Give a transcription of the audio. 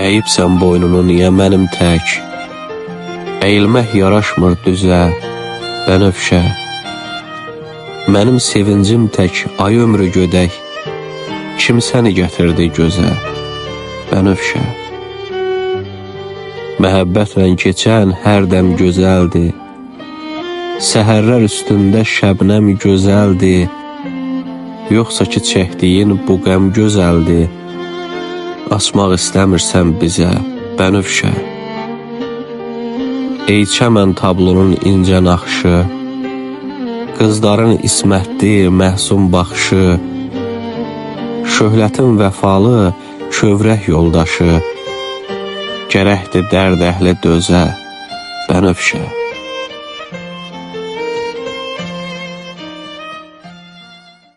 Əyibsən boynunu niyə mənim tək? Əyilmək yaraşmır düzə, bənövşə. Mənim sevincim tək ay ömrü gödək, kim səni gətirdi gözə, bənövşə. Məhəbbətlə keçən hər dəm gözəldir, səhərlər üstündə şəbnəm gözəldir, yoxsa ki çəkdiyin bu qəm gözəldir, asmaq istəmirsən bizə, bənövşə. Ey çəmən tablonun incə naxışı, qızların ismətli məhzun baxışı, şöhlətin vəfalı kövrək yoldaşı, gərəkdir dərd əhli dözə, bənövşə.